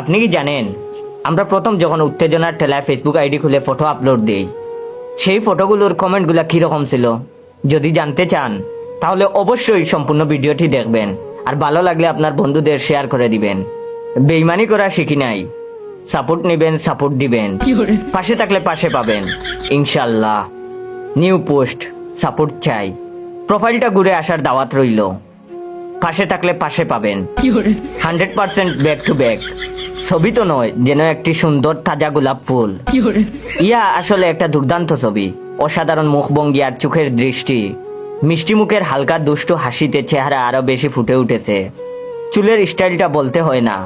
আপনি কি জানেন আমরা প্রথম যখন উত্তেজনার ঠেলায় ফেসবুক আইডি খুলে ফটো আপলোড দেই, সেই ফটোগুলোর কমেন্টগুলো কীরকম ছিল? যদি জানতে চান তাহলে অবশ্যই সম্পূর্ণ ভিডিওটি দেখবেন, আর ভালো লাগলে আপনার বন্ধুদের শেয়ার করে দিবেন। বেইমানি করা শিখি নাই, সাপোর্ট নেবেন, সাপোর্ট দিবেন, পাশে থাকলে পাশে পাবেন ইনশাল্লাহ। নিউ পোস্ট, সাপোর্ট চাই, প্রোফাইলটা ঘুরে আসার দাওয়াত রইল, পাশে থাকলে পাশে পাবেন 100% ব্যাক টু ব্যাক। ছবি তো নয়, যেন একটি সুন্দর তাজা গোলাপ ফুল। ইয়া আসলে একটা দুর্দান্ত ছবি, অসাধারণ মুখভঙ্গি আর চোখের দৃষ্টি, মিষ্টি মুখের হালকা দুষ্টু হাসিতে চেহারা আরো বেশি ফুটে উঠেছে। চুলের স্টাইলটা বলতে হয় না,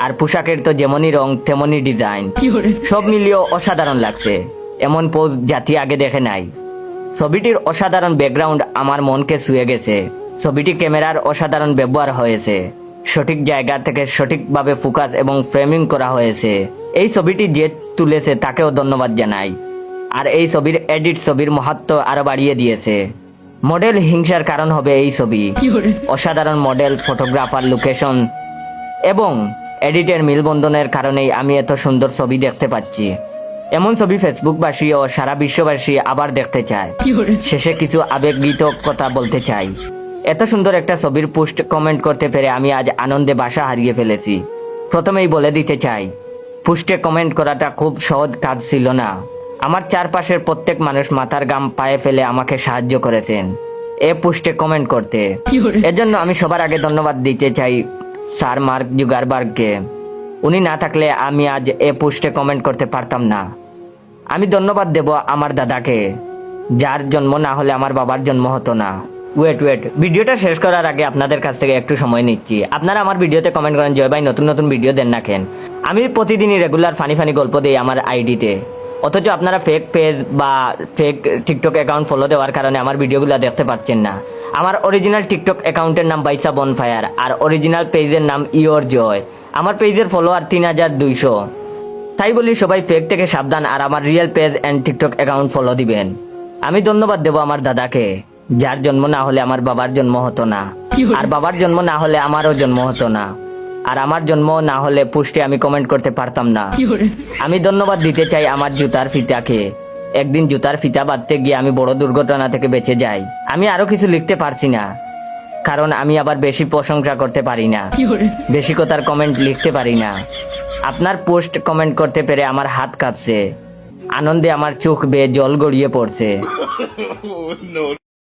আর পোশাকের তো যেমনই রং তেমনই ডিজাইন, সব মিলিয়ে অসাধারণ লাগছে। এমন পোজ জাতি আগে দেখে নাই। ছবিটির অসাধারণ ব্যাকগ্রাউন্ড আমার মনকে ছুঁয়ে গেছে। ছবিটি ক্যামেরার অসাধারণ ব্যবহার হয়েছে, সঠিক জায়গা থেকে সঠিকভাবে ফোকাস এবং ফ্রেমিং করা হয়েছে। এই ছবিটি যে তুলেছে তাকেও ধন্যবাদ জানাই। আর এই ছবির এডিট ছবির মাহাত্ম্য আরো বাড়িয়ে দিয়েছে। মডেল হিংসার কারণ হবে এই ছবি। অসাধারণ মডেল, ফটোগ্রাফার, লোকেশন এবং এডিটের মিলবন্ধনের কারণেই আমি এত সুন্দর ছবি দেখতে পাচ্ছি। এমন ছবি ফেসবুকবাসী ও সারা বিশ্ববাসী আবার দেখতে চায়। শেষে কিছু আবেগগীত কথা বলতে চাই। এত সুন্দর একটা ছবির পোস্ট কমেন্ট করতে পেরে আমি আজ আনন্দে বাসা হারিয়ে ফেলেছি। প্রথমেই বলে দিতে চাই, পোস্টে কমেন্ট করাটা খুব সহজ কাজ ছিল না। আমার চারপাশের প্রত্যেক মানুষ মাথার ঘাম পায়ে ফেলে আমাকে সাহায্য করেছেন এ পোস্টে কমেন্ট করতে। এজন্য আমি সবার আগে ধন্যবাদ দিতে চাই স্যার মার্ক জুগারবার্গকে। উনি না থাকলে আমি আজ এ পোস্টে কমেন্ট করতে পারতাম না। আমি ধন্যবাদ দেব আমার দাদাকে, যার জন্ম না হলে আমার বাবার জন্ম হতো না। ওয়েট ভিডিওটা শেষ করার আগে আপনাদের কাছ থেকে একটু সময় নিচ্ছি। আপনারা আমার ভিডিওতে কমেন্ট করেন, জয় ভাই নতুন নতুন ভিডিও দেন না কেন? আমি প্রতিদিনই রেগুলার ফানি গল্প দিই আমার আইডিতে, অথচ আপনারা ফেক পেজ বা ফেক টিকটক অ্যাকাউন্ট ফলো দেওয়ার কারণে আমার ভিডিওগুলো দেখতে পাচ্ছেন না। আমার অরিজিনাল টিকটক অ্যাকাউন্টের নাম বাইসা বনফায়ার, আর অরিজিনাল পেজের নাম ইয়োর জয়। আমার পেজের ফলোয়ার 3200। তাই বলি সবাই ফেক থেকে সাবধান, আর আমার real page and TikTok account follow দিবেন। আমি ধন্যবাদ দেব আমার দাদাকে, যার জন্ম না হলে আমার বাবার জন্ম হতো না, আর বাবার জন্ম না হলে আমারও জন্ম হতো না, আর আমার জন্ম না হলে পোস্টে আমি কমেন্ট করতে পারতাম না। আমি ধন্যবাদ দিতে চাই আমার জুতার ফিতাকে। একদিন জুতার ফিতা বাঁধতে গিয়ে আমি বড় দুর্ঘটনা থেকে বেঁচে যাই। আমি আরো কিছু লিখতে পারছি না, কারণ আমি আবার বেশি প্রশংসা করতে পারি না, বেশি কথার কমেন্ট লিখতে পারি না। আপনার পোস্ট কমেন্ট করতে পেরে আমার হাত কাঁপছে, আনন্দে আমার চোখ বেয়ে জল গড়িয়ে পড়ছে।